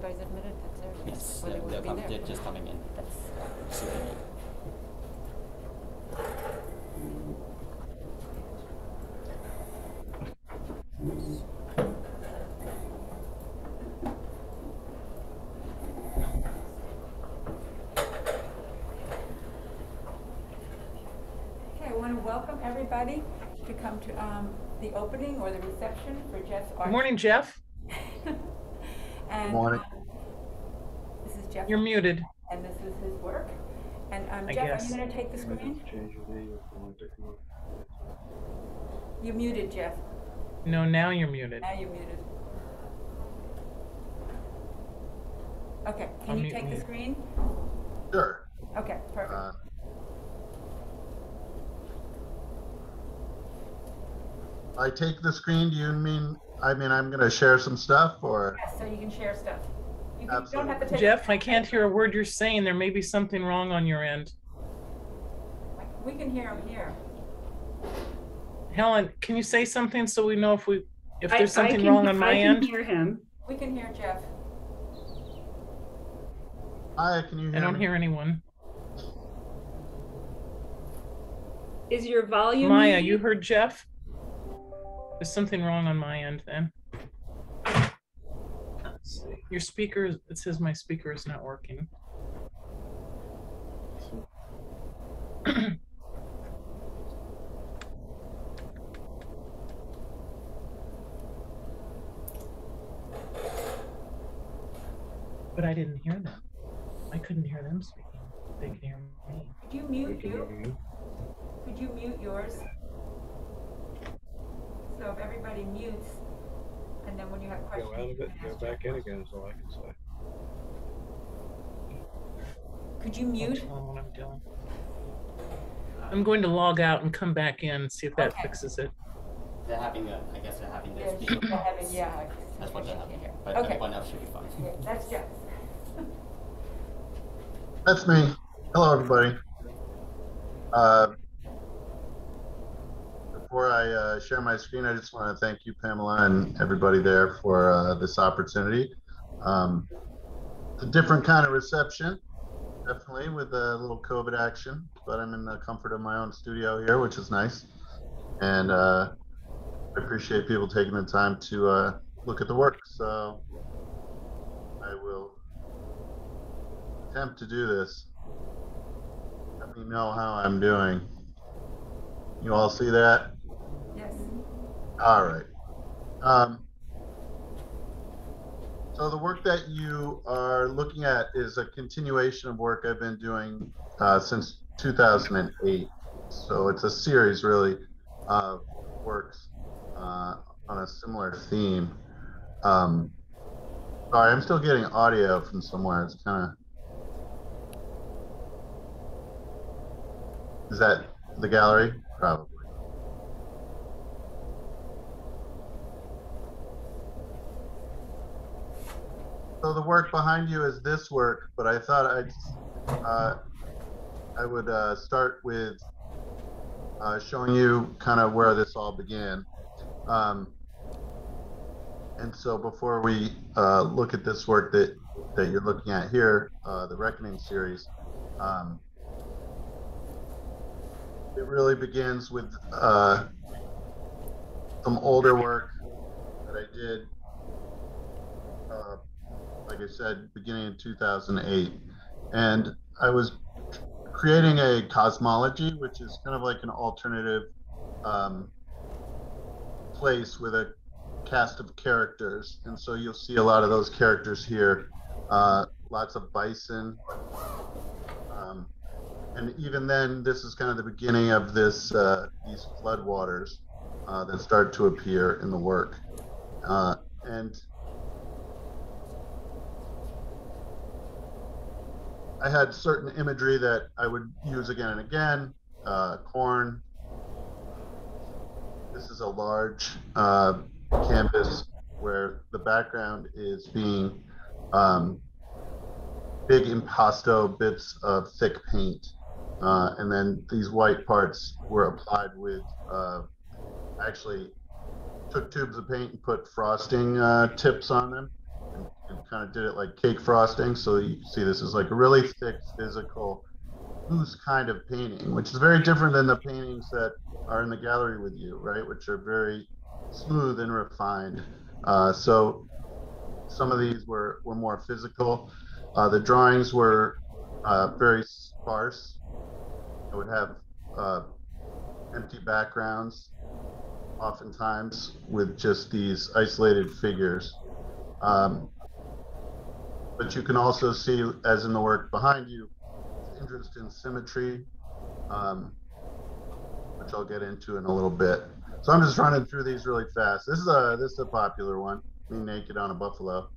guys admitted that's there? Yes, Or they would be there. they're just coming in. That's Super late. okay. I want to welcome everybody to come to the opening or the reception for Jeff's art. Good morning, Jeff. And Morning. this is Jeff. You're muted. And this is his work. And I Jeff, guess. are you going to take the screen? Change your name if you want to come up. You're muted, Jeff. No, now you're muted. Now you're muted. Okay, I'll can you mute take the me. screen? Sure. Okay, perfect. I take the screen. Do you mean? I'm going to share some stuff, or? Yes, so you can share stuff. You don't have to Absolutely. take. Jeff, I can't hear a word you're saying. There may be something wrong on your end. We can hear him here. Helen, can you say something so we know if there's something wrong on my end? I can hear him. We can hear Jeff. Hi, can you hear I don't me? hear anyone. Is your volume Maya, muted? you heard Jeff? There's something wrong on my end then. Let's see. Your speaker, it says my speaker is not working. But I didn't hear them. I couldn't hear them speaking. They could hear me. Could you mute you? Could you mute yours? So if everybody mutes, and then when you have questions, Go out of you it, can go ask back your in question. again is all I can say. Could you I'll mute? tell them what I'm doing. I'm going to log out and come back in and see if that Okay. fixes it. They're having I guess they're having their Yeah, speaker. they're having- yeah. That's what they're having. But Okay. everyone else should be fine. Yeah, that's Jeff. That's me. Hello, everybody. Before I share my screen, I just want to thank you, Pamela, and everybody there for this opportunity. It's a different kind of reception, definitely, with a little COVID action, but I'm in the comfort of my own studio here, which is nice. And I appreciate people taking the time to look at the work. So I will attempt to do this. Let me know how I'm doing. You all see that? Yes. All right. So the work that you are looking at is a continuation of work I've been doing since 2008. So it's a series, really, of works on a similar theme. Sorry, I'm still getting audio from somewhere. It's kind of... Is that the gallery? Probably. So the work behind you is this work, but I thought I would start with showing you kind of where this all began. And so before we look at this work that you're looking at here, the Reckoning series, it really begins with some older work that I did, like I said, beginning in 2008. And I was creating a cosmology, which is kind of like an alternative place with a cast of characters. And so you'll see a lot of those characters here, lots of bison. And even then, this is kind of the beginning of this these floodwaters that start to appear in the work. And I had certain imagery that I would use again and again. Corn. This is a large canvas where the background is being big impasto bits of thick paint. And then these white parts were applied with, actually took tubes of paint and put frosting tips on them and kind of did it like cake frosting. So you can see this is like a really thick, physical, loose kind of painting, which is very different than the paintings that are in the gallery with you, right? Which are very smooth and refined. So some of these were more physical. The drawings were very sparse. I would have empty backgrounds, oftentimes with just these isolated figures. But you can also see, as in the work behind you, interest in symmetry, which I'll get into in a little bit. So I'm just running through these really fast. This is a popular one, me naked on a buffalo.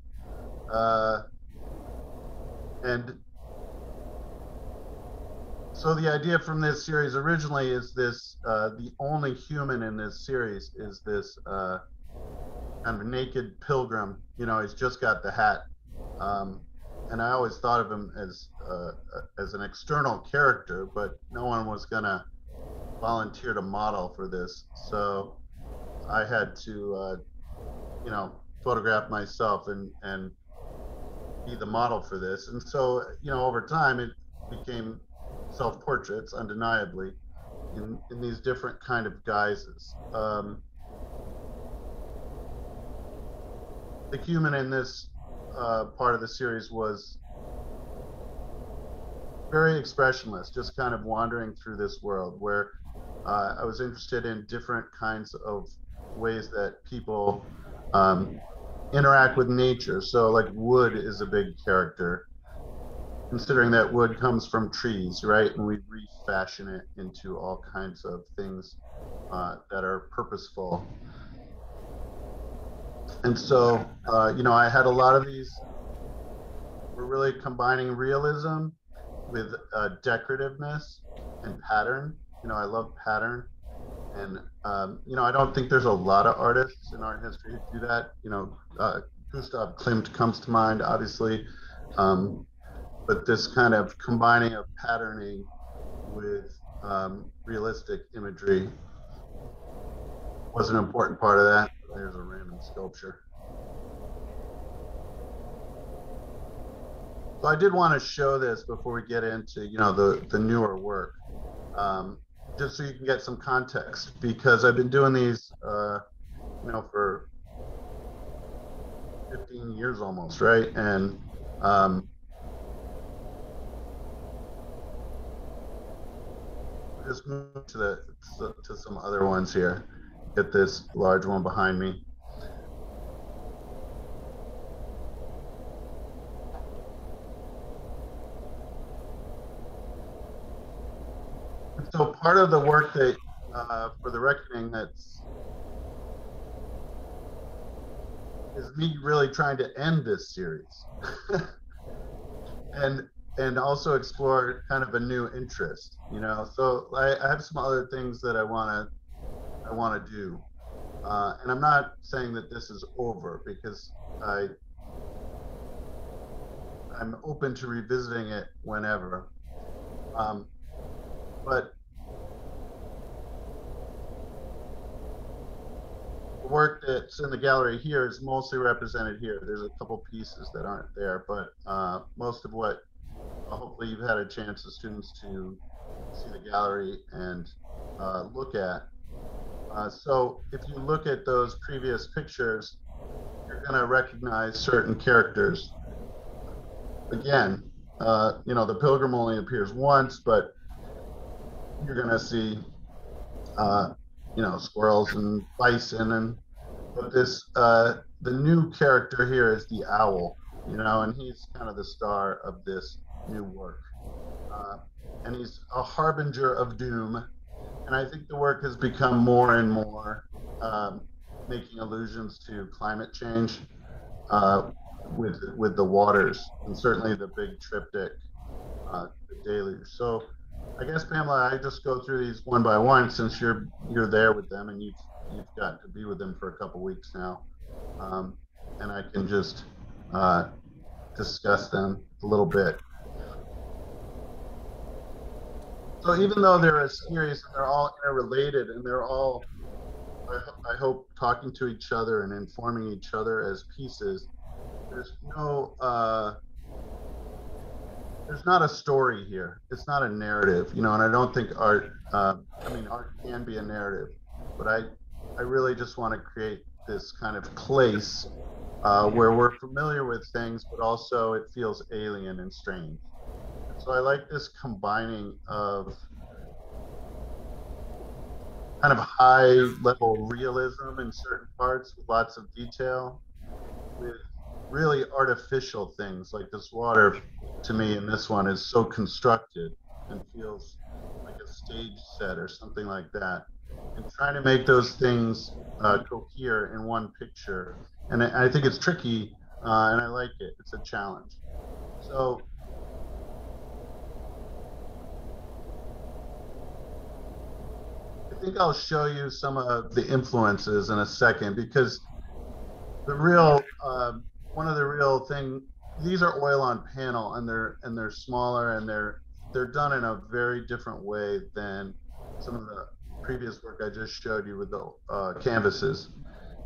And so the idea from this series originally is this, the only human in this series is this kind of naked pilgrim. You know, he's just got the hat. And I always thought of him as an external character, but no one was gonna volunteer to model for this. So I had to, you know, photograph myself and be the model for this. And so, you know, over time it became self-portraits, undeniably, in these different kind of guises. The human in this part of the series was very expressionless, just kind of wandering through this world where I was interested in different kinds of ways that people interact with nature. So like wood is a big character, considering that wood comes from trees, right? And we refashion it into all kinds of things that are purposeful. And so, you know, I had a lot of these. We're really combining realism with decorativeness and pattern. You know, I love pattern. And, you know, I don't think there's a lot of artists in art history who do that. You know, Gustav Klimt comes to mind, obviously. But this kind of combining of patterning with realistic imagery was an important part of that. There's a random sculpture. So I did want to show this before we get into, you know, the newer work, just so you can get some context, because I've been doing these, you know, for 15 years almost, right? And just move to some other ones here. Get this large one behind me. So part of the work that for the reckoning is me really trying to end this series and also explore kind of a new interest, you know. So I have some other things that I want to do, and I'm not saying that this is over, because I'm open to revisiting it whenever. But the work that's in the gallery here is mostly represented here. There's a couple pieces that aren't there, but most of what hopefully you've had a chance as students to see the gallery and look at. So if you look at those previous pictures, you're going to recognize certain characters. Again, you know, the pilgrim only appears once, but you're going to see, you know, squirrels and bison, but this, the new character here is the owl, you know, and he's kind of the star of this new work. And he's a harbinger of doom. And I think the work has become more and more making allusions to climate change with the waters, and certainly the big triptych, the deluge. So I guess, Pamela, I just go through these one by one, since you're there with them and you've got to be with them for a couple weeks now, and I can just discuss them a little bit. So even though they're a series and they're all interrelated and they're all, I hope, talking to each other and informing each other as pieces, there's no there's not a story here. It's not a narrative, you know, and I don't think art, I mean, art can be a narrative, but I really just want to create this kind of place where we're familiar with things, but also it feels alien and strange. And so I like this combining of kind of high level realism in certain parts with lots of detail with really artificial things like this water to me in this one is so constructed and feels like a stage set or something like that, and trying to make those things cohere in one picture. And I think it's tricky, and I like it. It's a challenge. So I think I'll show you some of the influences in a second, because the real one of the real thing, these are oil on panel, and they're smaller, and they're done in a very different way than some of the previous work I just showed you with the canvases,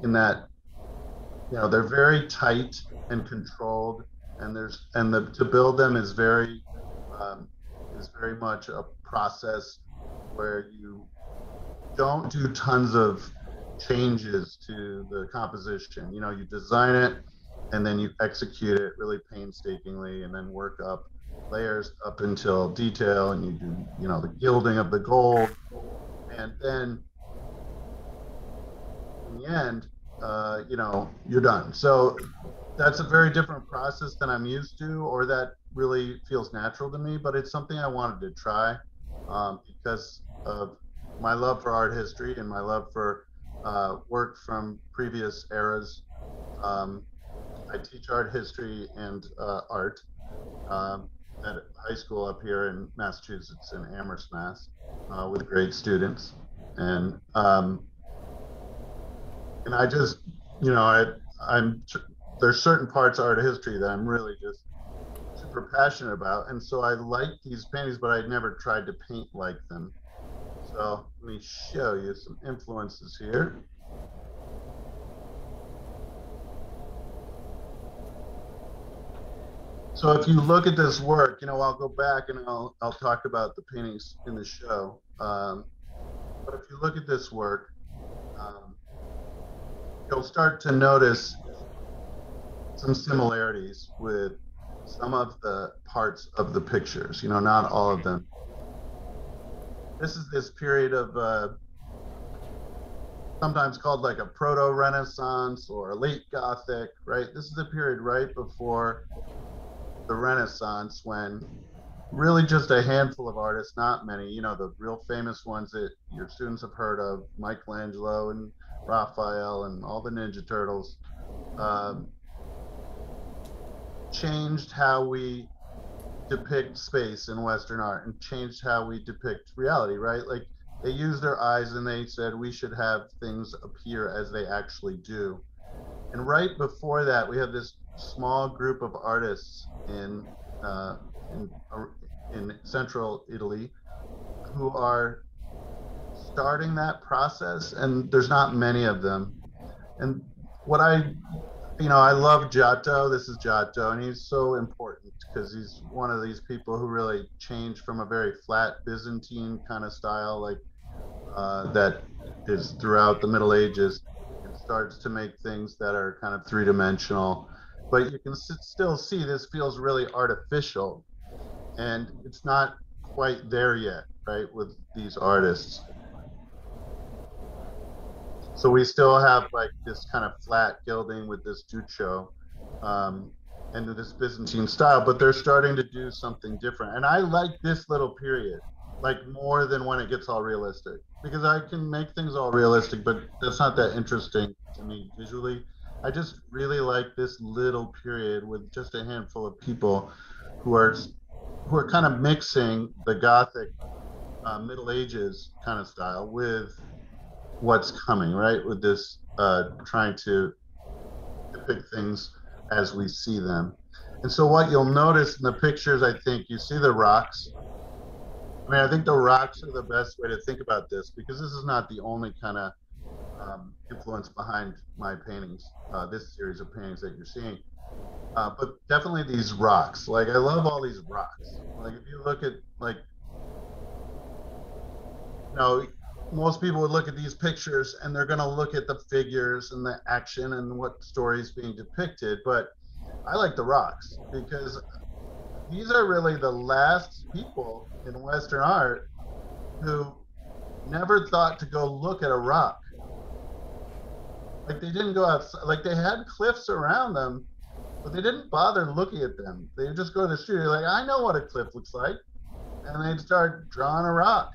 in that, you know, they're very tight and controlled, and to build them is very much a process where you don't do tons of changes to the composition. You know, you design it and then you execute it really painstakingly, and then work up layers up until detail, and you do, you know, the gilding of the gold, and then in the end, you know, you're done. So that's a very different process than I'm used to, or that really feels natural to me, but it's something I wanted to try because of my love for art history and my love for work from previous eras. Um, I teach art history and art at high school up here in Massachusetts, in Amherst, Mass, with great students, and and I just, you know, I'm there's certain parts of art history that I'm really just super passionate about, and so I like these paintings, but I'd never tried to paint like them. So let me show you some influences here. So if you look at this work, you know, I'll go back and I'll talk about the paintings in the show. But if you look at this work, um, you'll start to notice some similarities with some of the parts of the pictures, you know, not all of them. This is this period of sometimes called like a proto-Renaissance or a late Gothic, right? This is the period right before the Renaissance, when really just a handful of artists, not many, you know, the real famous ones that your students have heard of, Michelangelo and Raphael and all the Ninja Turtles, um, changed how we depict space in Western art and changed how we depict reality, right? Like they used their eyes and they said we should have things appear as they actually do. And right before that, we have this small group of artists in, in central Italy who are starting that process, and there's not many of them. And what you know, I love Giotto. This is Giotto, and he's so important because he's one of these people who really changed from a very flat Byzantine kind of style, like that is throughout the Middle Ages, and starts to make things that are kind of three-dimensional. But you can still see this feels really artificial, and it's not quite there yet, right, with these artists. So we still have like this kind of flat gilding with this Duccio um, and this Byzantine style, but they're starting to do something different. And I like this little period, like more than when it gets all realistic, because I can make things all realistic, but that's not that interesting to me visually. I just really like this little period with just a handful of people who are who are kind of mixing the Gothic Middle Ages kind of style with what's coming, right? With this trying to depict things as we see them. And so what you'll notice in the pictures, I think you see the rocks. I mean, I think the rocks are the best way to think about this, because this is not the only kind of influence behind my paintings, this series of paintings that you're seeing. But definitely these rocks. Like I love all these rocks. Like if you look at like, you know, most people would look at these pictures and they're going to look at the figures and the action and what story is being depicted. But I like the rocks because these are really the last people in Western art who never thought to go look at a rock. Like they didn't go outside, like they had cliffs around them, but they didn't bother looking at them. They would just go to the studio, like, I know what a cliff looks like. And they'd start drawing a rock.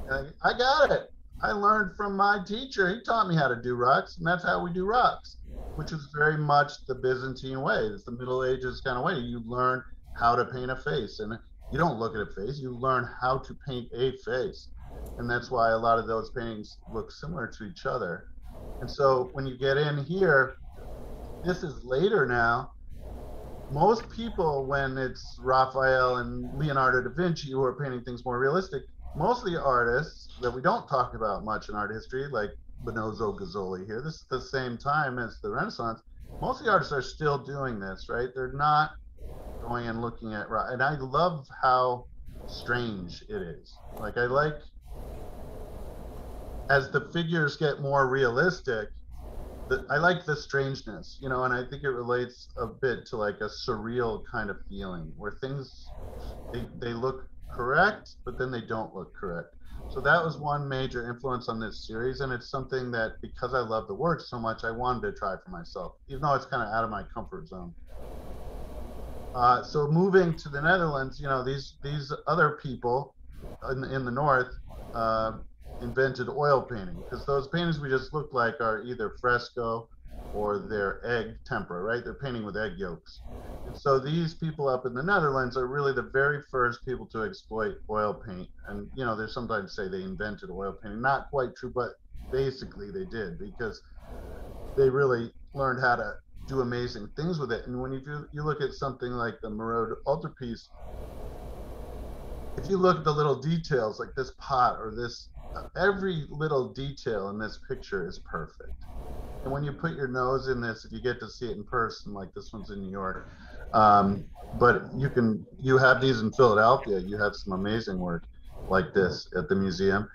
And I got it. I learned from my teacher. He taught me how to do rocks, and that's how we do rocks, which is very much the Byzantine way. It's the Middle Ages kind of way. You learn how to paint a face, and you don't look at a face, you learn how to paint a face. And that's why a lot of those paintings look similar to each other. And so when you get in here, this is later now. Most people, when it's Raphael and Leonardo da Vinci who are painting things more realistic, most of the artists that we don't talk about much in art history, like Benozzo Gozzoli here, this is the same time as the Renaissance. Most of the artists are still doing this, right? They're not going and looking at, and I love how strange it is. Like I like, as the figures get more realistic, I like the strangeness, you know, and I think it relates a bit to like a surreal kind of feeling where things, they look correct, but then they don't look correct. So that was one major influence on this series, and it's something that, because I love the work so much, I wanted to try for myself, even though it's kind of out of my comfort zone. So moving to the Netherlands, you know, these other people in the north invented oil painting, because those paintings we just looked like are either fresco or they're egg tempera, right? They're painting with egg yolks. And so these people up in the Netherlands are really the very first people to exploit oil paint. And, you know, they sometimes say they invented oil painting. Not quite true, but basically they did, because they really learned how to do amazing things with it. And when you look at something like the Merode altarpiece, if you look at the little details, like this pot or this, every little detail in this picture is perfect. And when you put your nose in this, if you get to see it in person, like this one's in New York, but you have these in Philadelphia, you have some amazing work like this at the museum.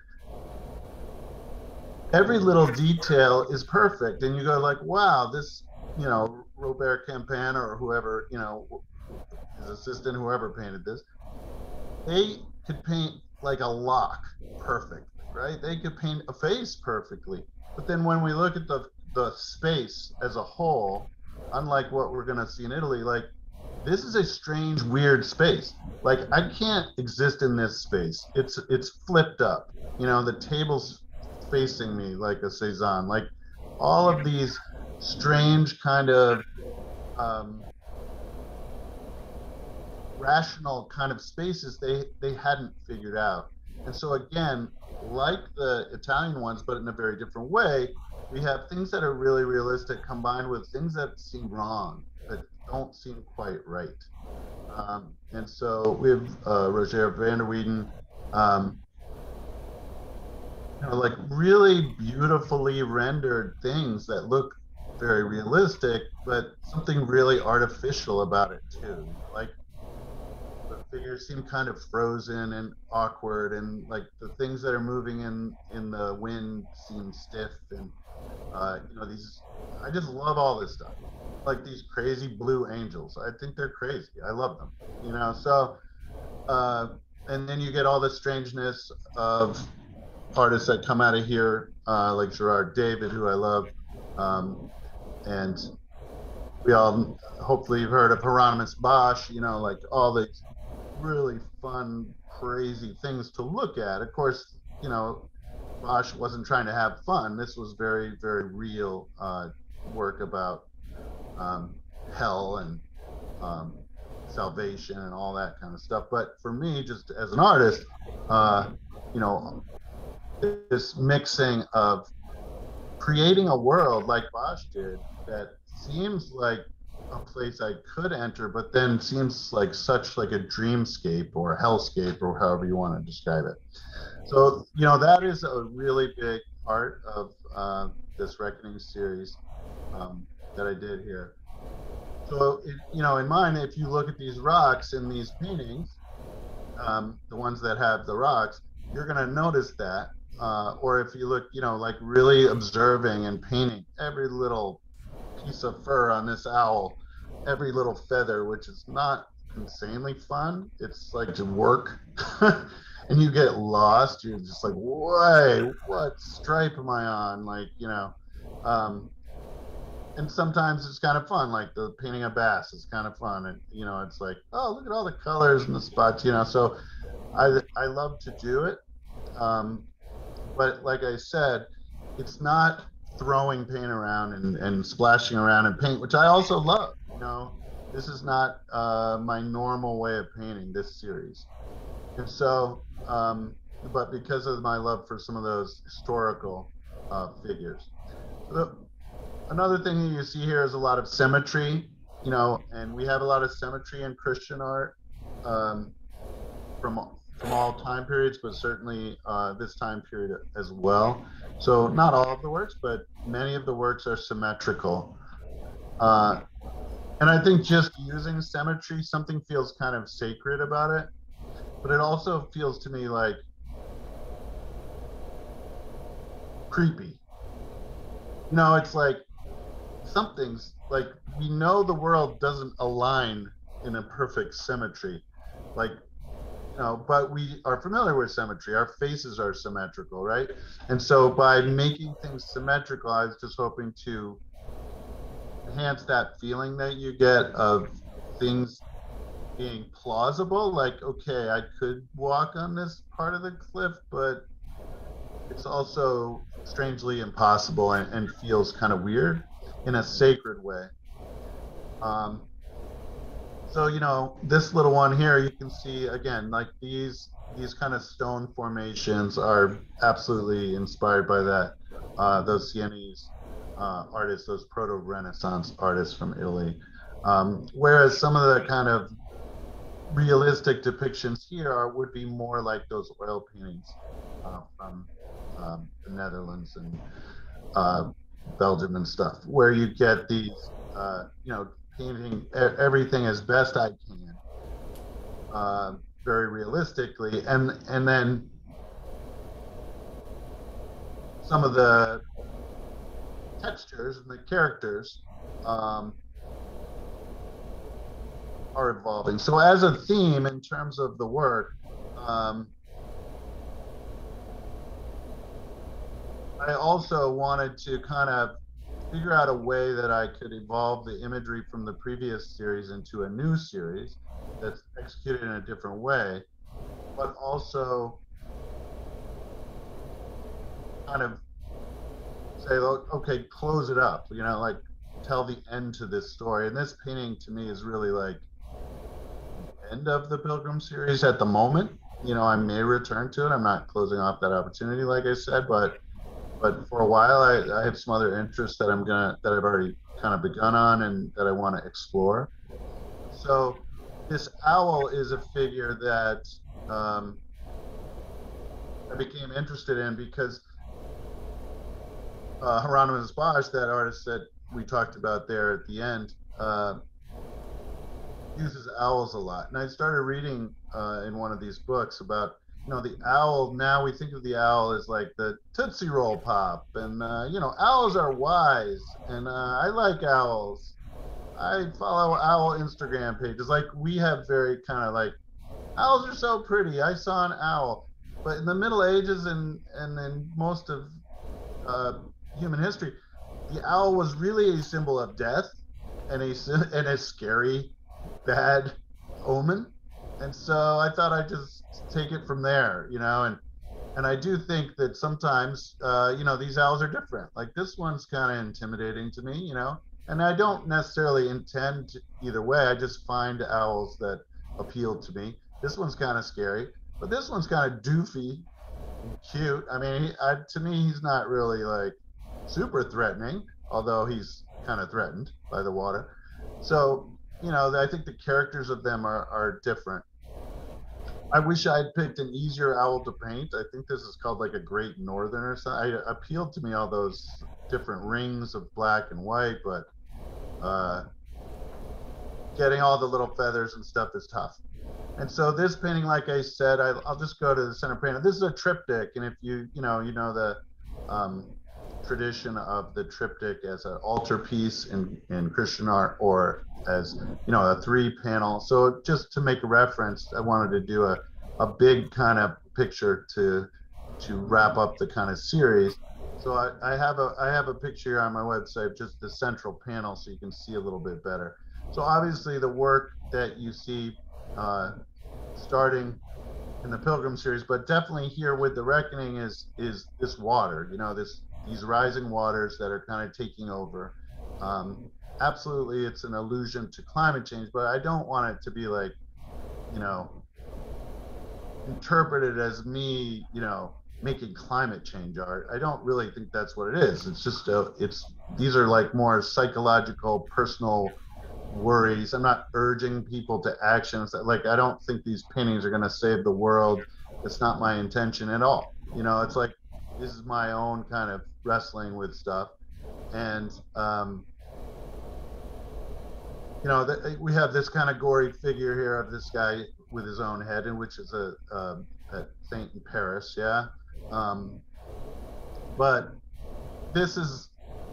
Every little detail is perfect, and you go like, wow, this, you know, Robert Campana or whoever, you know, his assistant, whoever painted this, they could paint like a lock perfect, right? They could paint a face perfectly. But then when we look at the space as a whole, unlike what we're going to see in Italy, like this is a strange, weird space. Like I can't exist in this space. It's flipped up. You know, the table's facing me like a Cezanne. Like all of these strange kind of rational kind of spaces they hadn't figured out. And so again, like the Italian ones, but in a very different way, we have things that are really realistic combined with things that seem wrong, that don't seem quite right. And so we have Roger van der Weyden, you know, like really beautifully rendered things that look very realistic, but something really artificial about it too. Like the figures seem kind of frozen and awkward, and like the things that are moving in the wind seem stiff, and you know, these, I just love all this stuff. Like these crazy blue angels, I think they're crazy. I love them, you know. So and then you get all the strangeness of artists that come out of here, like Gerard David, who I love, and we all, hopefully you've heard of Hieronymus Bosch, you know, like all these really fun, crazy things to look at. Of course, you know, Bosch wasn't trying to have fun. This was very, very real work about hell and salvation and all that kind of stuff. But for me, just as an artist, you know, this mixing of creating a world like Bosch did that seems like a place I could enter, but then seems like such like a dreamscape or a hellscape or however you want to describe it. So, you know, that is a really big part of this Reckoning series that I did here. So, in mine, if you look at these rocks in these paintings, the ones that have the rocks, you're going to notice that. Or if you look, like really observing and painting every little piece of fur on this owl, every little feather, which is not insanely fun. It's like to work. And you get lost. You're just like, wait, what stripe am I on? Like, and sometimes it's kind of fun, like the painting a bass is kind of fun. And, it's like, oh, look at all the colors and the spots, so I love to do it. But like I said, it's not throwing paint around and splashing around in paint, which I also love. This is not my normal way of painting this series. And so, but because of my love for some of those historical figures. Another thing that you see here is a lot of symmetry, and we have a lot of symmetry in Christian art from all time periods, but certainly this time period as well. So not all of the works, but many of the works are symmetrical. And I think just using symmetry, something feels kind of sacred about it, but it also feels to me like creepy. It's like something's like, we know the world doesn't align in a perfect symmetry, like, but we are familiar with symmetry. Our faces are symmetrical, right? And so by making things symmetrical, I was just hoping to enhance that feeling that you get of things being plausible. Like, okay, I could walk on this part of the cliff, but it's also strangely impossible and feels kind of weird in a sacred way. So, this little one here, you can see again, like these kind of stone formations are absolutely inspired by that, those Sienese artists, those proto-Renaissance artists from Italy. Whereas some of the kind of realistic depictions here would be more like those oil paintings from the Netherlands and Belgium and stuff, where you get these, painting everything as best I can, very realistically, and then some of the textures and the characters are evolving. So as a theme in terms of the work, I also wanted to kind of figure out a way that I could evolve the imagery from the previous series into a new series that's executed in a different way, but also kind of say, okay, close it up, like tell the end to this story. And this painting to me is really like the end of the Pilgrim series at the moment. I may return to it. I'm not closing off that opportunity, like I said, but for a while, I have some other interests that I've already kind of begun on and that I want to explore. So this owl is a figure that I became interested in because Hieronymus Bosch, that artist that we talked about there at the end, uses owls a lot. And I started reading in one of these books about the owl. Now we think of the owl as like the Tootsie Roll Pop, and owls are wise, and I like owls. I follow owl Instagram pages. Like, we have very kind of like, owls are so pretty. I saw an owl. But in the Middle Ages and in most of human history, the owl was really a symbol of death and a scary, bad omen. And so I thought I'd just take it from there, and I do think that sometimes, these owls are different. Like, this one's kind of intimidating to me, and I don't necessarily intend either way. I just find owls that appeal to me. This one's kind of scary, but this one's kind of doofy and cute. I mean, to me, he's not really like super threatening, although he's kind of threatened by the water. So, I think the characters of them are different. I wish I had picked an easier owl to paint. I think this is called like a Great Northern or something. Appealed to me, all those different rings of black and white, but getting all the little feathers and stuff is tough. And so this painting, like I said, I'll just go to the center painting. This is a triptych, and if you know the tradition of the triptych as an altarpiece in Christian art, or as a 3-panel. So just to make a reference, I wanted to do a big kind of picture to wrap up the kind of series. So I have a picture here on my website, just the central panel, so you can see a little bit better. So obviously the work that you see starting in the Pilgrim series, but definitely here with the Reckoning is this water, these rising waters that are kind of taking over. Absolutely, it's an allusion to climate change, but I don't want it to be like, interpreted as me, making climate change art. I don't really think that's what it is. It's just these are like more psychological, personal worries. I'm not urging people to action. Like, I don't think these paintings are going to save the world. It's not my intention at all. It's like, this is my own kind of wrestling with stuff. And we have this kind of gory figure here of this guy with his own head, and which is a saint in Paris, yeah. But this is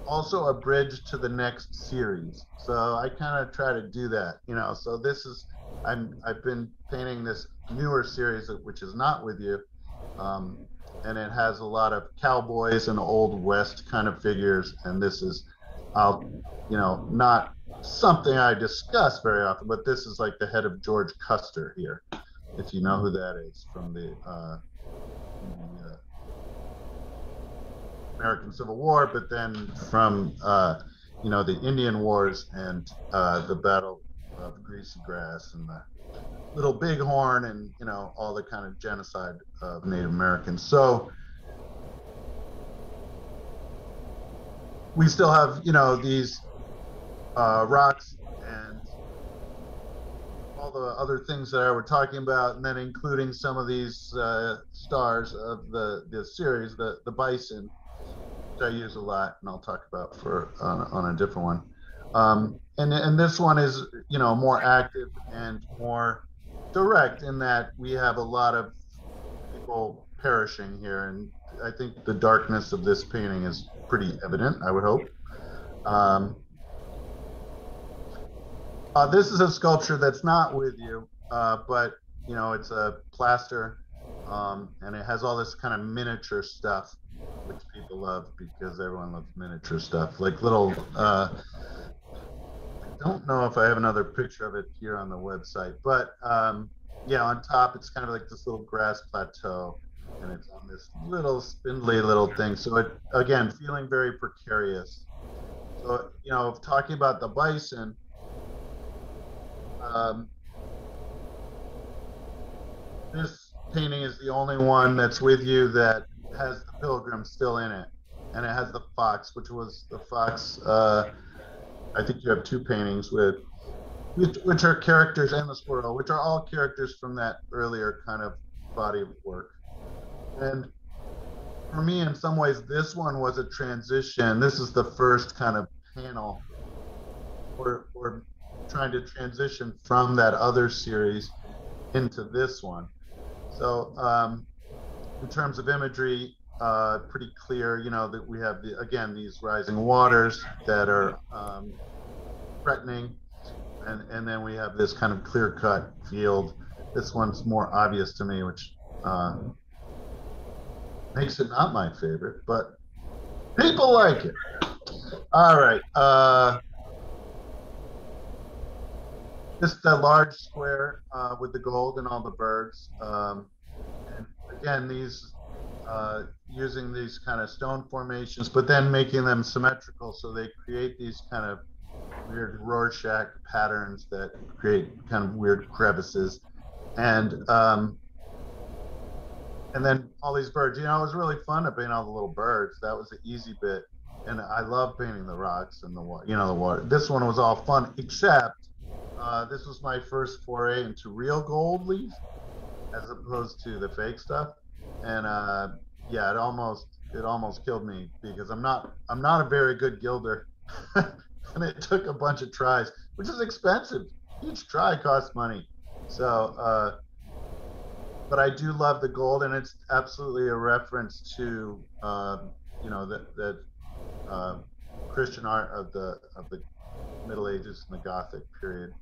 also a bridge to the next series, so I kind of try to do that, So this is I've been painting this newer series, which is not with you, and it has a lot of cowboys and old west kind of figures, and this is not something I discuss very often, but this is like the head of George Custer here, if you know who that is, from the American Civil War, but then from the Indian Wars and the Battle of Greasy Grass and the Little Bighorn, and all the kind of genocide of Native Americans. So we still have these rocks and all the other things that I were talking about, and then including some of these stars of the series, the bison, which I use a lot, and I'll talk about on a different one. And this one is more active and more direct, in that we have a lot of people perishing here, and I think the darkness of this painting is pretty evident, I would hope. This is a sculpture that's not with you, but it's a plaster, and it has all this kind of miniature stuff, which people love because everyone loves miniature stuff. Like little, I don't know if I have another picture of it here on the website, but yeah, on top it's kind of like this little grass plateau, and it's on this little spindly little thing. So it, again, feeling very precarious. So talking about the bison. This painting is the only one that's with you that has the pilgrim still in it, and it has the fox, which was the fox. I think you have 2 paintings with, which are characters, and the squirrel, which are all characters from that earlier kind of body of work. And for me, in some ways, this one was a transition. This is the first kind of panel or trying to transition from that other series into this one. So in terms of imagery, pretty clear, that we have again these rising waters that are threatening, and then we have this kind of clear-cut field. This one's more obvious to me, which makes it not my favorite, but people like it. All right. Just a large square with the gold and all the birds. And again, these using these kind of stone formations, but then making them symmetrical, so they create these kind of weird Rorschach patterns that create kind of weird crevices. And then all these birds. It was really fun to paint all the little birds. That was the easy bit. And I love painting the rocks and the water. This one was all fun, except this was my first foray into real gold leaf as opposed to the fake stuff. And yeah, it almost killed me because I'm not a very good gilder. And it took a bunch of tries, which is expensive. Each try costs money. So, but I do love the gold, and it's absolutely a reference to that Christian art of the Middle Ages and the Gothic period.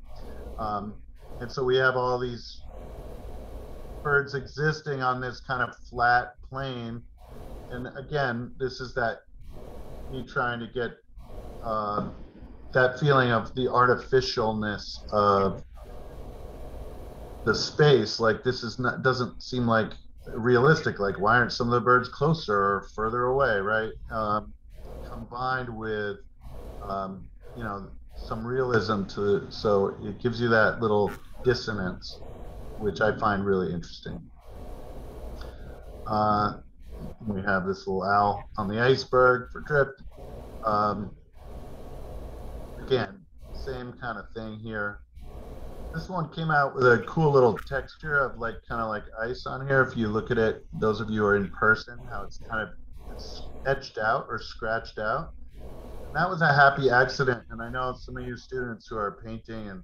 And so we have all these birds existing on this kind of flat plane. And again, this is that me trying to get that feeling of the artificialness of the space. Like this is not, doesn't seem like realistic. Like why aren't some of the birds closer or further away, right? Combined with some realism to, so it gives you that little dissonance, which I find really interesting. We have this little owl on the iceberg for drift. Again, same kind of thing here. This one came out with a cool little texture of like kind of like ice on here. If you look at it, those of you who are in person, how it's kind of etched out or scratched out. And that was a happy accident. And I know some of you students who are painting and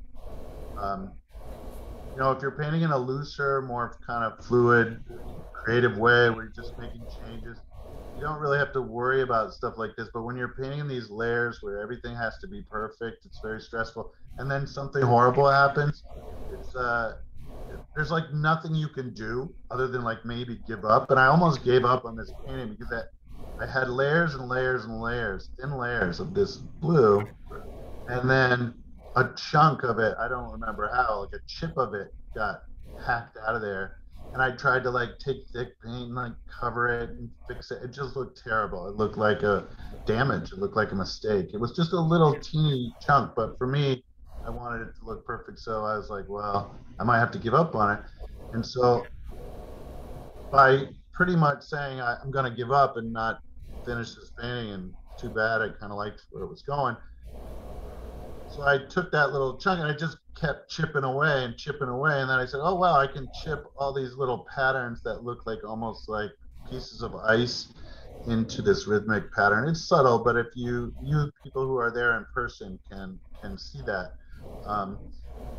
if you're painting in a looser, more kind of fluid, creative way where you're just making changes, you don't really have to worry about stuff like this. But when you're painting in these layers where everything has to be perfect, it's very stressful. And then something horrible happens. It's there's like nothing you can do other than like maybe give up. And I almost gave up on this painting because I had layers and layers and layers, thin layers of this blue, and then a chunk of it, I don't remember how, like a chip of it got hacked out of there. And I tried to like take thick paint and like cover it and fix it. It just looked terrible. It looked like a damage. It looked like a mistake. It was just a little teeny chunk, but for me, I wanted it to look perfect. So I was like, well, I might have to give up on it. And so by pretty much saying I'm going to give up and not finish this painting, and too bad, I kind of liked where it was going. So I took that little chunk and I just kept chipping away and chipping away. And then I said, oh, wow, I can chip all these little patterns that look like almost like pieces of ice into this rhythmic pattern. It's subtle, but if you people who are there in person can see that.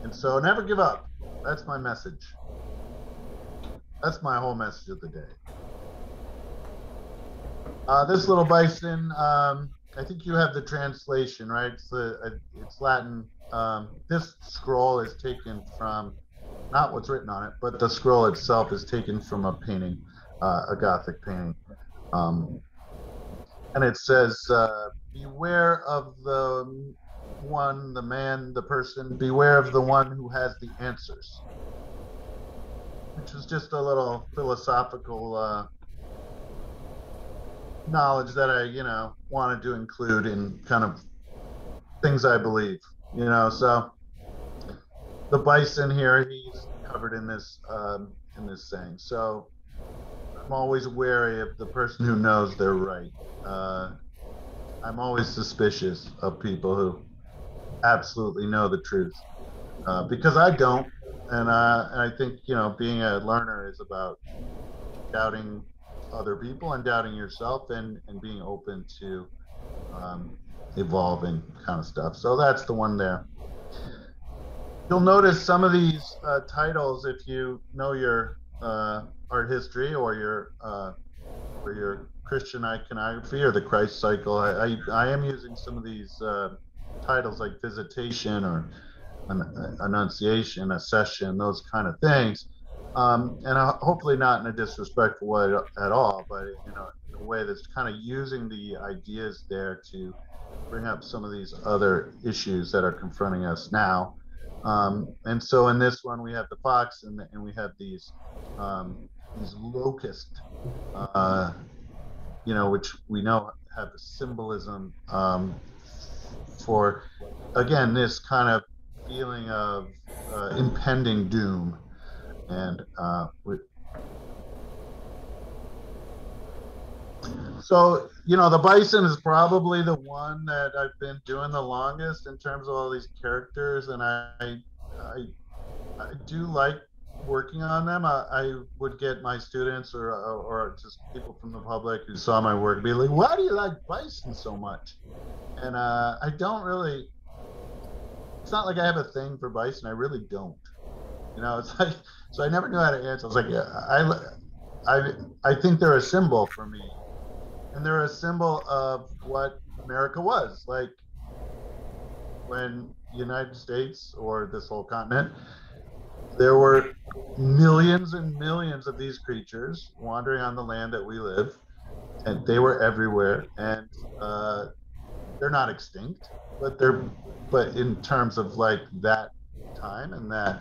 And so never give up. That's my message. That's my whole message of the day. This little bison, I think you have the translation, right? It's Latin. This scroll is taken from, not what's written on it, but the scroll itself is taken from a painting, a Gothic painting. And it says, beware of the one, the man, the person, beware of the one who has the answers. Which is just a little philosophical knowledge that I, wanted to include in kind of things I believe, so the bison here, he's covered in this saying. So I'm always wary of the person who knows they're right. I'm always suspicious of people who absolutely know the truth, because I don't. And I think, being a learner is about doubting other people and doubting yourself and being open to evolving kind of stuff. So that's the one there. You'll notice some of these titles, if you know your art history or your Christian iconography or the Christ cycle. I am using some of these titles like Visitation or Annunciation, Accession, those kind of things. And hopefully not in a disrespectful way at all, but in a way that's kind of using the ideas there to bring up some of these other issues that are confronting us now. And so in this one, we have the fox, and we have these locusts, which we know have a symbolism for, again, this kind of feeling of impending doom. And so, the bison is probably the one that I've been doing the longest in terms of all these characters. And I do like working on them, I would get my students or just people from the public who saw my work be like, "Why do you like bison so much?" And I don't really. It's not like I have a thing for bison. I really don't. It's like so I never knew how to answer. I was like, yeah, I think they're a symbol for me, and they're a symbol of what America was like when the United States or this whole continent. There were millions and millions of these creatures wandering on the land that we live, and they were everywhere. And they're not extinct, but in terms of like that time and that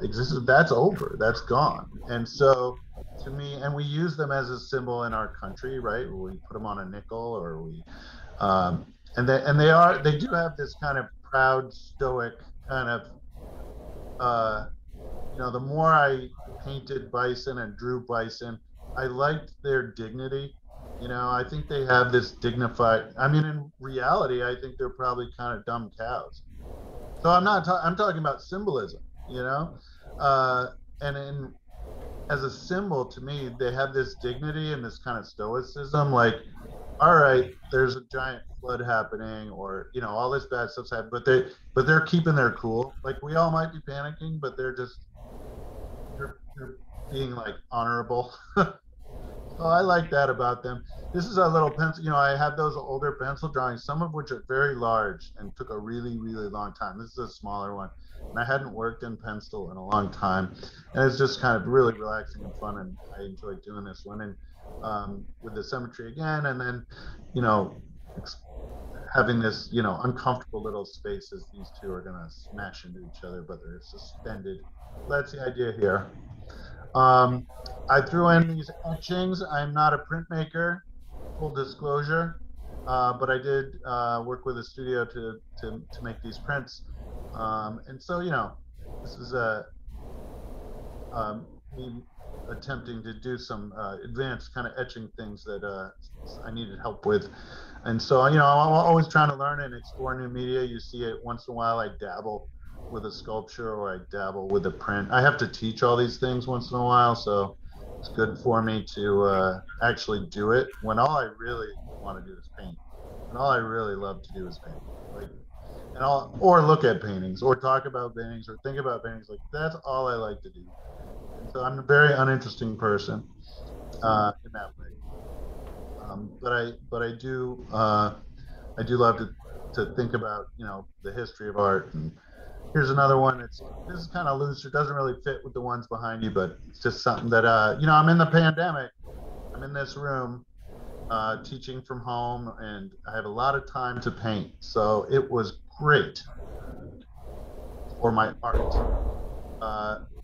existence, that's over, that's gone. And so to me, and we use them as a symbol in our country, right? We put them on a nickel, or we they do have this kind of proud, stoic kind of the more I painted bison and drew bison, I liked their dignity. I think they have this dignified. I mean, in reality, I think they're probably kind of dumb cows. So I'm not. I'm talking about symbolism. And as a symbol to me, they have this dignity and this kind of stoicism. Like, all right, there's a giant flood happening, or all this bad stuff's happening, but they're keeping their cool. Like, we all might be panicking, but they're being like honorable. So I like that about them. This is a little pencil. I have those older pencil drawings, some of which are very large and took a really, really long time. This is a smaller one, and I hadn't worked in pencil in a long time, and it's just kind of really relaxing and fun, and I enjoyed doing this one. And with the symmetry again, and then, having this, uncomfortable little spaces. These two are gonna smash into each other, but they're suspended. That's the idea here. I threw in these etchings. I'm not a printmaker, full disclosure, but I did work with a studio to make these prints. And so, this is me attempting to do some advanced kind of etching things that I needed help with. And so, I'm always trying to learn and explore new media. You see it once in a while. I dabble with a sculpture, or I dabble with a print. I have to teach all these things once in a while, so it's good for me to actually do it when all I really want to do is paint, and all I really love to do is paint. Like, or look at paintings, or talk about paintings, or think about paintings. Like, that's all I like to do. And so I'm a very uninteresting person in that way. But I do love to think about the history of art. And here's another one. This is kind of loose. It doesn't really fit with the ones behind you, but it's just something that I'm in the pandemic. I'm in this room teaching from home, and I have a lot of time to paint. So it was great for my art.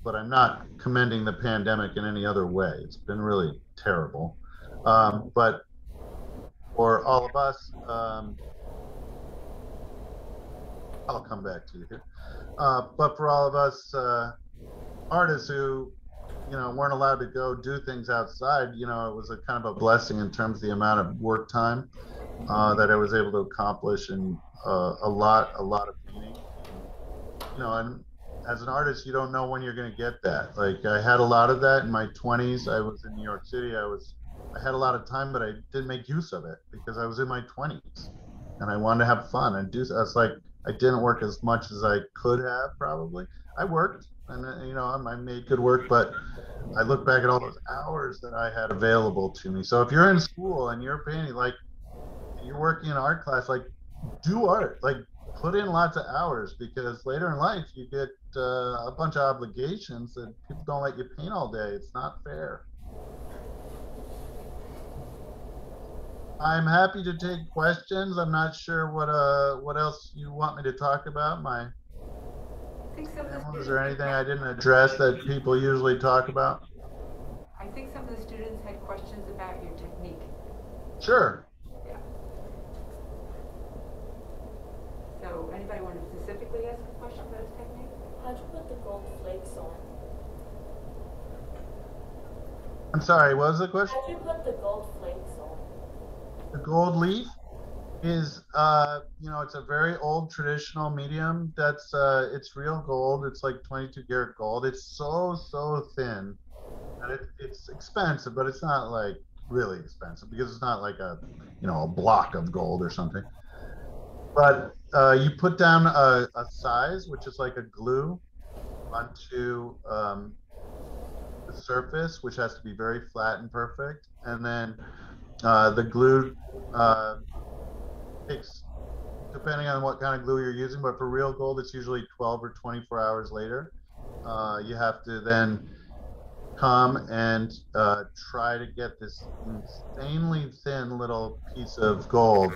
But I'm not commending the pandemic in any other way. It's been really terrible. But for all of us, I'll come back to you here. But for all of us artists who, weren't allowed to go do things outside, it was a kind of a blessing in terms of the amount of work time that I was able to accomplish, and a lot of painting. And as an artist, you don't know when you're going to get that. Like, I had a lot of that in my 20s. I was in New York City. I had a lot of time, but I didn't make use of it because I was in my 20s and I wanted to have fun and do. It's like I didn't work as much as I could have probably. I worked, and I made good work, but I look back at all those hours that I had available to me. So if you're in school and you're painting, like, you're working in art class, like, do art, like, put in lots of hours, because later in life you get a bunch of obligations that people don't let you paint all day. It's not fair. I'm happy to take questions. I'm not sure what else you want me to talk about. I think Is there anything I didn't address that people usually talk about? I think some of the students had questions about your technique. Sure. Yeah. So anybody want to specifically ask a question about his technique? How'd you put the gold flakes on? I'm sorry, what was the question? How'd you put the gold flakes on? The gold leaf? is it's a very old traditional medium that's it's real gold. It's like 22 karat gold. It's so thin and it's expensive, but it's not like really expensive because it's not like a block of gold or something. But you put down a size, which is like a glue, onto the surface, which has to be very flat and perfect, and then the glue uh, takes, depending on what kind of glue you're using, but for real gold, it's usually 12 or 24 hours later. You have to then come and try to get this insanely thin little piece of gold,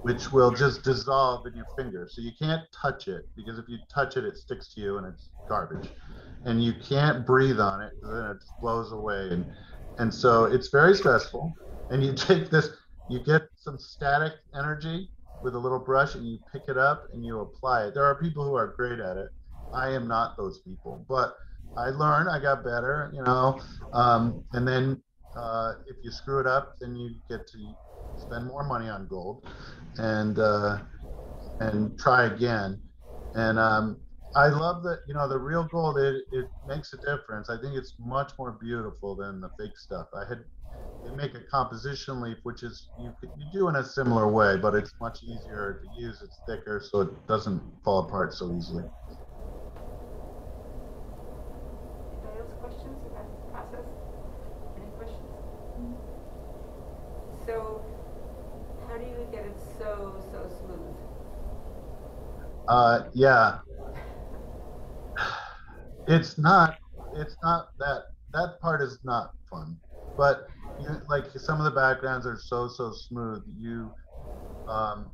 which will just dissolve in your finger. So you can't touch it because if you touch it, it sticks to you and it's garbage. And you can't breathe on it because then it just blows away. And so it's very stressful. And you take this, you get some static energy with a little brush and you pick it up and you apply it. There are people who are great at it. I am not those people, but I learned, I got better. And then if you screw it up, then you get to spend more money on gold and try again. And I love that, the real gold, it makes a difference. I think it's much more beautiful than the fake stuff. They make a composition leaf, which is you do in a similar way, but it's much easier to use. It's thicker, so it doesn't fall apart so easily. Anybody else questions about the process? Any questions? So, how do you get it so smooth? Yeah, it's not that part is not fun, but like some of the backgrounds are so smooth. Um,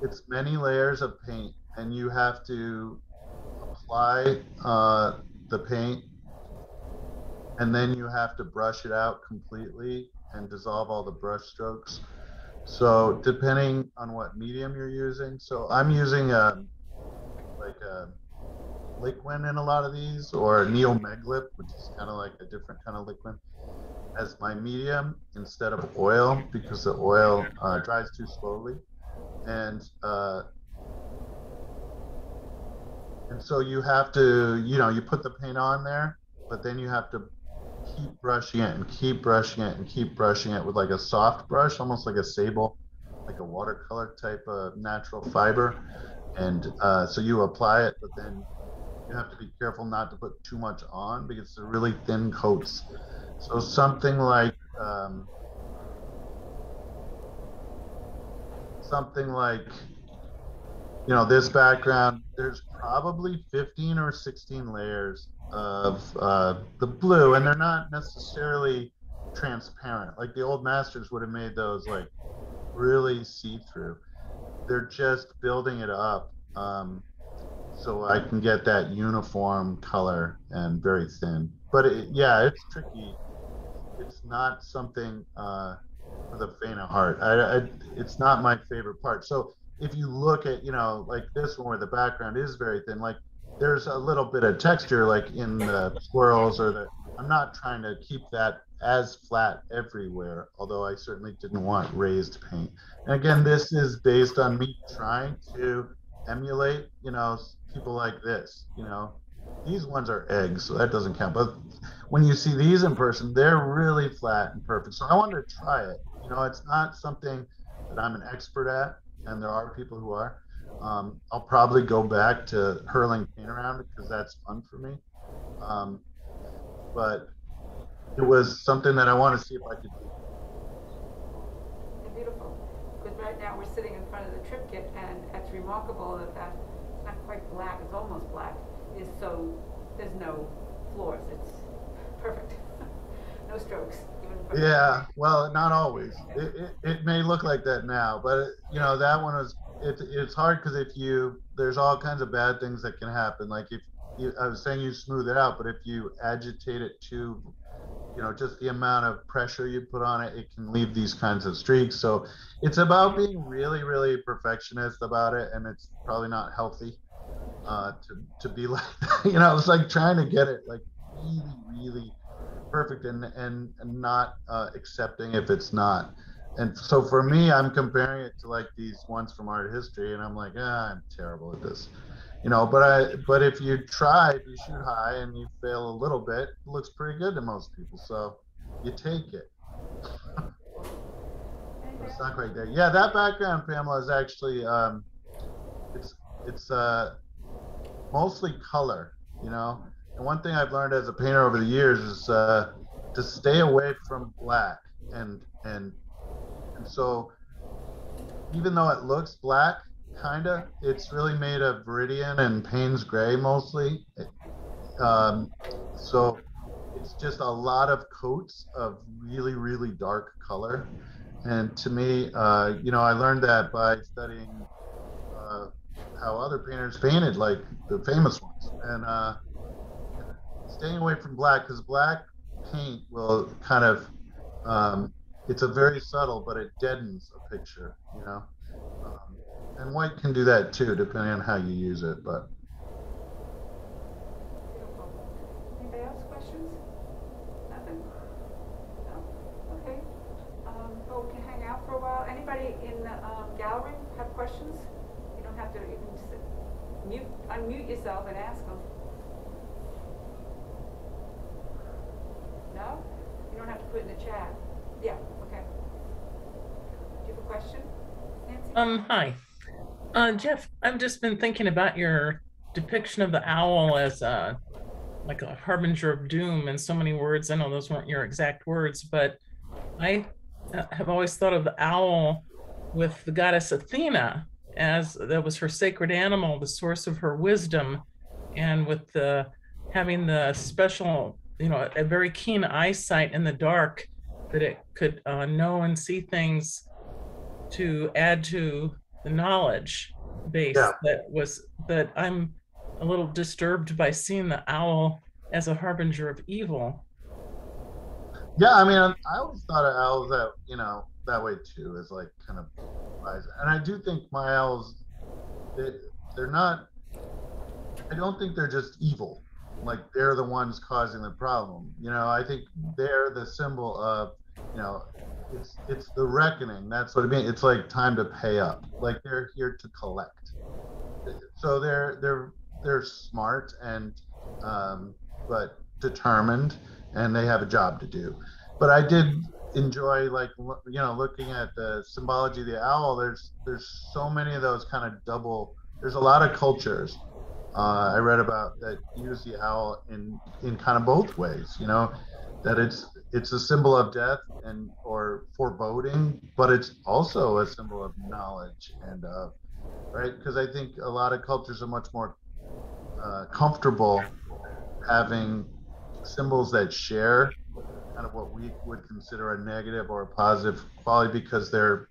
it's many layers of paint, and you have to apply the paint, and then you have to brush it out completely and dissolve all the brush strokes. So depending on what medium you're using, so I'm using like a liquid in a lot of these, or neomeglip, which is kind of like a different kind of liquid, as my medium instead of oil because the oil dries too slowly, and uh, and so you have to, you put the paint on there, but then you have to keep brushing it and keep brushing it and keep brushing it with like a soft brush, almost like a sable, like a watercolor type of natural fiber. And so you apply it, but then you have to be careful not to put too much on because they're really thin coats. So something like this background, there's probably 15 or 16 layers of the blue, and they're not necessarily transparent. Like the old masters would have made those like really see-through. They're just building it up so I can get that uniform color and very thin. But yeah, it's tricky. It's not something for the faint of heart. It's not my favorite part. So if you look at, like this one where the background is very thin, like there's a little bit of texture like in the swirls I'm not trying to keep that as flat everywhere, although I certainly didn't want raised paint. And again, this is based on me trying to emulate, people like this. These ones are eggs, so that doesn't count. But when you see these in person, they're really flat and perfect. So I wanted to try it. It's not something that I'm an expert at, and there are people who are. I'll probably go back to hurling paint around because that's fun for me. But it was something that I want to see if I could do. Beautiful. Because right now we're sitting in front of the triptych, and it's remarkable that it's not quite black, it's almost black, is so there's no floors. It's perfect. No strokes. Yeah, well, not always. It may look like that now, but that one was it's hard because there's all kinds of bad things that can happen. Like if I was saying you smooth it out, but if you agitate it too, just the amount of pressure you put on it, it can leave these kinds of streaks. So it's about being really, really perfectionist about it, and it's probably not healthy to be like, it's like trying to get it like really, really perfect and not accepting if it's not. And so for me, I'm comparing it to like these ones from art history, and I'm like, I'm terrible at this, but if you try, if you shoot high and you fail a little bit, it looks pretty good to most people. So you take it. It's not quite there. Yeah, that background, Pamela, is actually it's mostly color, And one thing I've learned as a painter over the years is to stay away from black, and so even though it looks black, kinda, it's really made of Viridian and Payne's gray mostly. So it's just a lot of coats of really, really dark color. And to me, I learned that by studying how other painters painted, like the famous ones, and staying away from black, because black paint will kind of, it's a very subtle, but it deadens a picture. And white can do that too, depending on how you use it. But Anybody else questions? Nothing? No? Okay. We can hang out for a while. Anybody in the gallery have questions? You don't have to, you can just unmute yourself and ask them. No? You don't have to put it in the chat. Yeah, okay. Do you have a question, Nancy? Hi. Jeff, I've just been thinking about your depiction of the owl as like a harbinger of doom in so many words. I know those weren't your exact words, but I have always thought of the owl with the goddess Athena, as that was her sacred animal, the source of her wisdom, and with having the special, a very keen eyesight in the dark, that it could know and see things to add to the knowledge base. Yeah. That I'm a little disturbed by seeing the owl as a harbinger of evil. yeah, I mean, I always thought of owls that way too, as like kind of wise. And I do think my owls, they're not. I don't think they're just evil. Like they're the ones causing the problem. I think they're the symbol of, it's the reckoning. That's what it means. It's like time to pay up. Like they're here to collect. So they're smart and but determined, and they have a job to do. But I did enjoy, like, looking at the symbology of the owl. There's so many of those kind of double. There's a lot of cultures I read about that use the owl in kind of both ways. That it's a symbol of death or foreboding, but it's also a symbol of knowledge and right, because I think a lot of cultures are much more comfortable having symbols that share kind of what we would consider a negative or a positive quality, because they're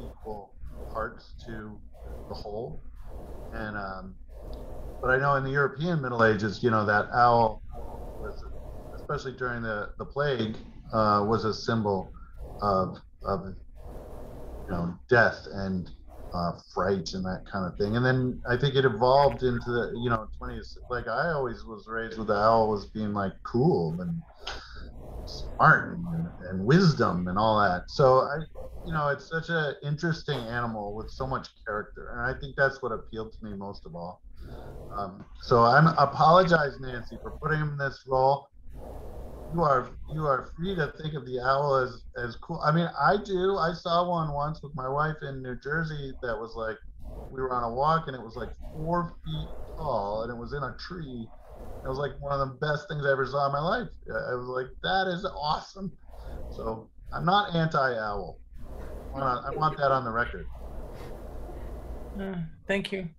equal parts to the whole. And but I know in the European Middle Ages, that owl was, especially during the plague, was a symbol of death and fright and that kind of thing. And then I think it evolved into the 20th. Like I always was raised with the owl as being like cool and smart and wisdom and all that. So it's such an interesting animal with so much character, and I think that's what appealed to me most of all. So apologize, Nancy, for putting him in this role. You are free to think of the owl as cool. I mean, I do. I saw one once with my wife in New Jersey that was like, we were on a walk and it was like 4 feet tall and it was in a tree. It was like one of the best things I ever saw in my life. I was like, that is awesome. So I'm not anti-owl. I want that on the record. Thank you.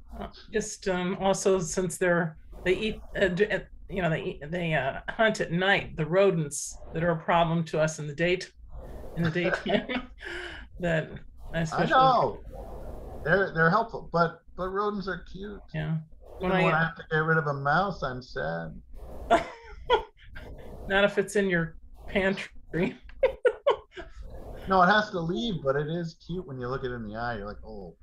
Just also, since they eat, they hunt at night, the rodents that are a problem to us in the daytime. That I know they're helpful, but rodents are cute. Yeah. When I have to get rid of a mouse, I'm sad. Not if it's in your pantry. No, it has to leave, but it is cute when you look it in the eye. You're like, oh.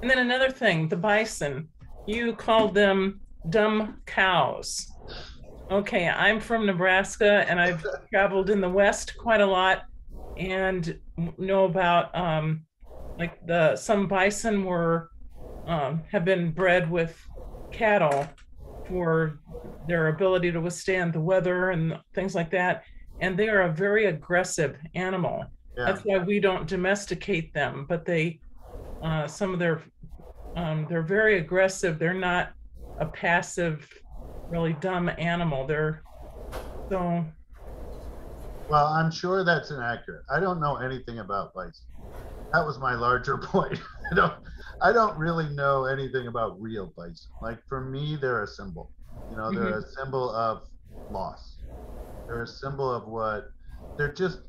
And then another thing, the bison, you called them dumb cows. Okay, I'm from Nebraska and I've traveled in the West quite a lot. and know about like some bison have been bred with cattle for their ability to withstand the weather and things like that. And they are a very aggressive animal. Yeah. That's why we don't domesticate them, but some of they're very aggressive. They're not a passive, really dumb animal. So. Well, I'm sure that's inaccurate. I don't know anything about bison. That was my larger point. I don't really know anything about real bison. Like for me, they're a symbol. They're a symbol of loss. They're a symbol of they're just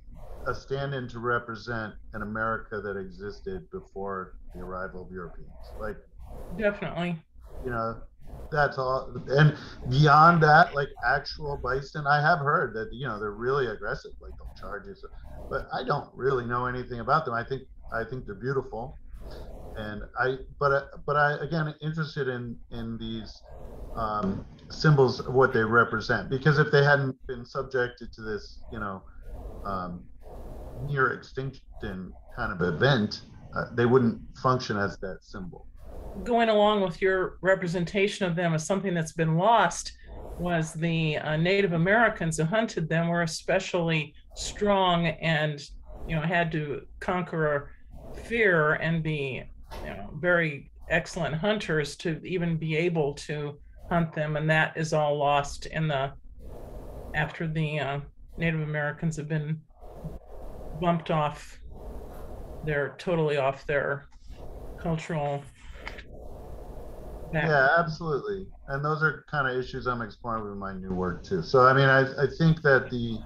a stand-in to represent an America that existed before the arrival of Europeans. Like, definitely. That's all. And beyond that, like actual bison, I have heard that they're really aggressive. Like they'll charge you. But I don't really know anything about them. I think they're beautiful, and but I again interested in these symbols of what they represent, because if they hadn't been subjected to this near extinction kind of event, they wouldn't function as that symbol. Going along with your representation of them as something that's been lost, was the Native Americans who hunted them were especially strong and had to conquer fear and be very excellent hunters to even be able to hunt them, and that is all lost after the Native Americans have been bumped off. They're totally off their cultural background. Yeah, absolutely. And those are kind of issues I'm exploring with my new work too. So I mean, I think that the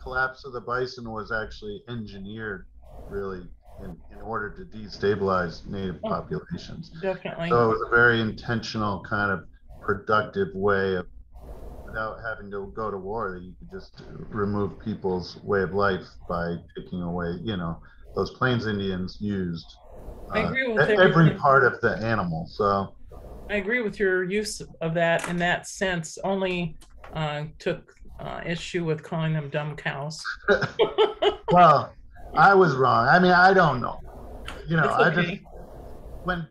collapse of the bison was actually engineered really in order to destabilize native populations. Definitely. So it was a very intentional kind of productive way of, without having to go to war, that you could just remove people's way of life by taking away, those Plains Indians used I agree with every part of the animal. So I agree with your use of that in that sense. Only took issue with calling them dumb cows. Well, I was wrong. I mean, I don't know. Okay. When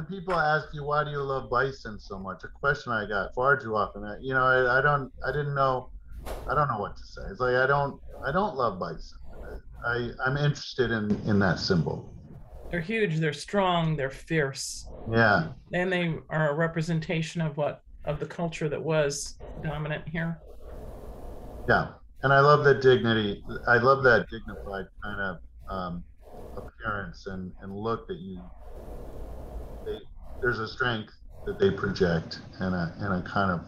people ask you, why do you love bison so much, a question I got far too often, I don't know what to say. It's like, I don't love bison. I'm interested in that symbol. They're huge, they're strong, they're fierce. Yeah. And they are a representation of the culture that was dominant here. Yeah. And I love that dignity. I love that dignified kind of appearance and look that there's a strength that they project, and a kind of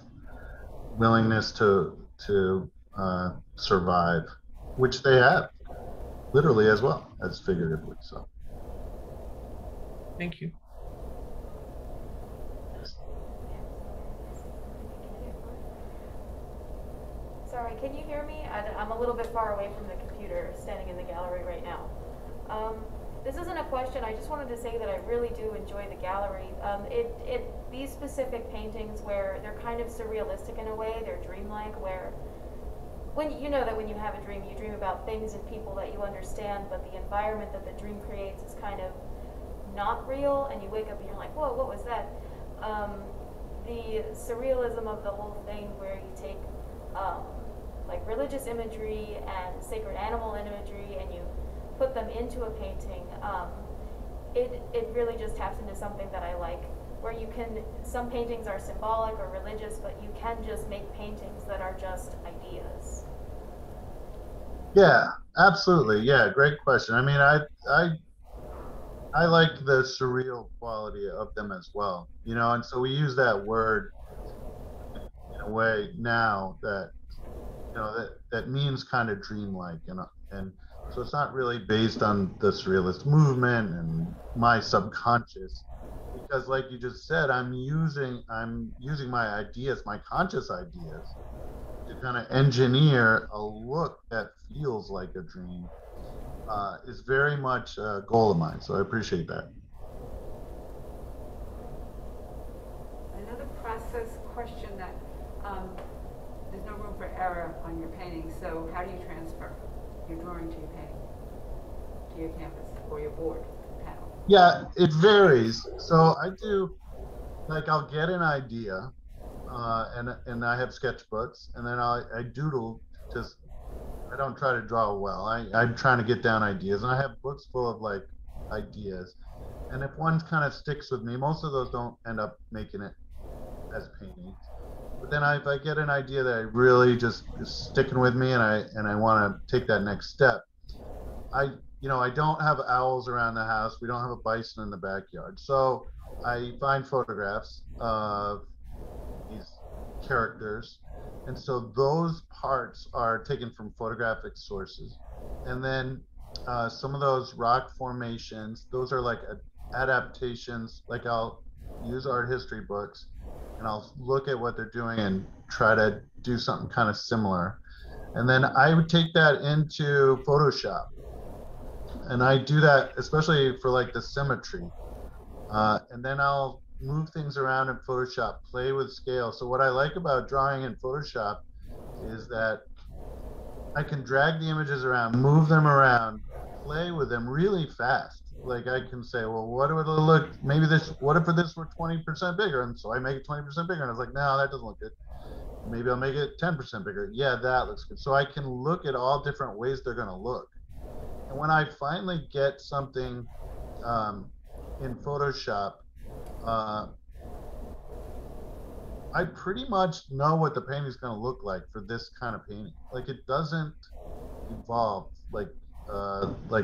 willingness to survive, which they have, literally as well as figuratively. So thank you. Sorry, can you hear me? I'm a little bit far away from the computer, standing in the gallery right now. This isn't a question. I just wanted to say that I really do enjoy the gallery. These specific paintings, where they're kind of surrealistic in a way, they're dreamlike, where when you have a dream, you dream about things and people that you understand, but the environment that the dream creates is kind of not real, and you wake up and you're like, whoa, what was that? The surrealism of the whole thing, where you take like religious imagery and sacred animal imagery and you put them into a painting, it really just taps into something that I like, where some paintings are symbolic or religious, but you can just make paintings that are just ideas. Yeah, absolutely. Yeah, great question. I mean, I like the surreal quality of them as well, and so we use that word in a way now that that means kind of dreamlike, and so it's not really based on the surrealist movement and my subconscious, because like you just said, I'm using my ideas, my conscious ideas, to kind of engineer a look that feels like a dream. Is very much a goal of mine, so I appreciate that. Another process question that there's no room for error on your painting, so how do you transfer? you're drawing to your painting, to your canvas or your board panel? Yeah, it varies. So I do, like, I'll get an idea, and I have sketchbooks, and then I doodle. Just, I don't try to draw well. I'm trying to get down ideas, and I have books full of like ideas. And if one kind of sticks with me, most of those don't end up making it as paintings. But then if I get an idea that I really just is sticking with me, and I want to take that next step, I don't have owls around the house. We don't have a bison in the backyard. So I find photographs of these characters. And so those parts are taken from photographic sources. And then some of those rock formations, those are like adaptations. Like, I'll use art history books and I'll look at what they're doing and try to do something kind of similar. And then I would take that into Photoshop. And I do that especially for like the symmetry. And then I'll move things around in Photoshop, play with scale. So what I like about drawing in Photoshop is that I can drag the images around, move them around, play with them really fast. Like, I can say, well, what would it look, maybe this, what if this were 20% bigger? And so I make it 20% bigger. And I was like, no, that doesn't look good. Maybe I'll make it 10% bigger. Yeah, that looks good. So I can look at all different ways they're going to look. And when I finally get something in Photoshop, I pretty much know what the painting is going to look like for this kind of painting. Like, it doesn't evolve like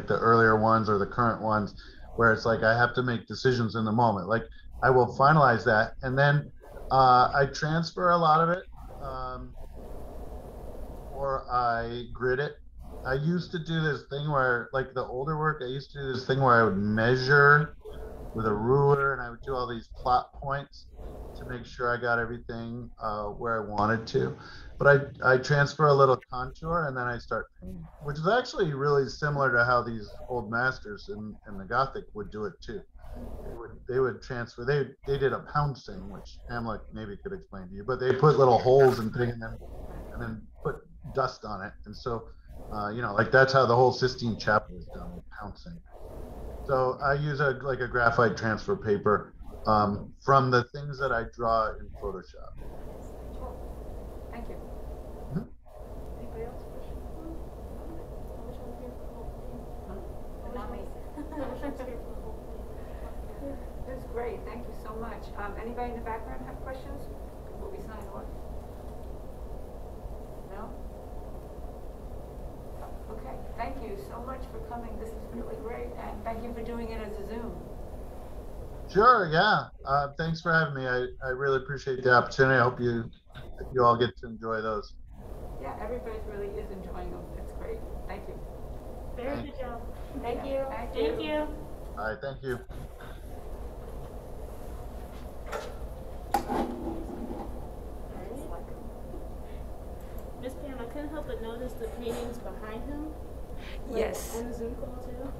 the earlier ones or the current ones, where it's like I have to make decisions in the moment. Like, I will finalize that, and then I transfer a lot of it, or I grid it. I used to do this thing where, like, the older work, I used to do this thing where I would measure with a ruler, and I would do all these plot points to make sure I got everything where I wanted to. But I transfer a little contour, and then I start painting, which is actually really similar to how these old masters in the Gothic would do it too. They would transfer. They did a pouncing, which Hamlet maybe could explain to you, but they put little holes and things, and then put dust on it. And so, like, that's how the whole Sistine Chapel is done, with pouncing. So I use a graphite transfer paper from the things that I draw in Photoshop. Thank you. Anybody else? Not me. That's great. Thank you so much. Anybody in the background have questions? Will we sign off? No? Okay. Thank you so much for coming. This is really great. And thank you for doing it as a Zoom. Sure, yeah. Thanks for having me. I really appreciate the opportunity. I hope you all get to enjoy those. Yeah, everybody really is enjoying them. It's great. Thank you. Very good job. Thank you. Thank you. All right, thank you. Miss Pam, I couldn't help but notice the paintings behind him. Like, Yes. on the Zoom call too.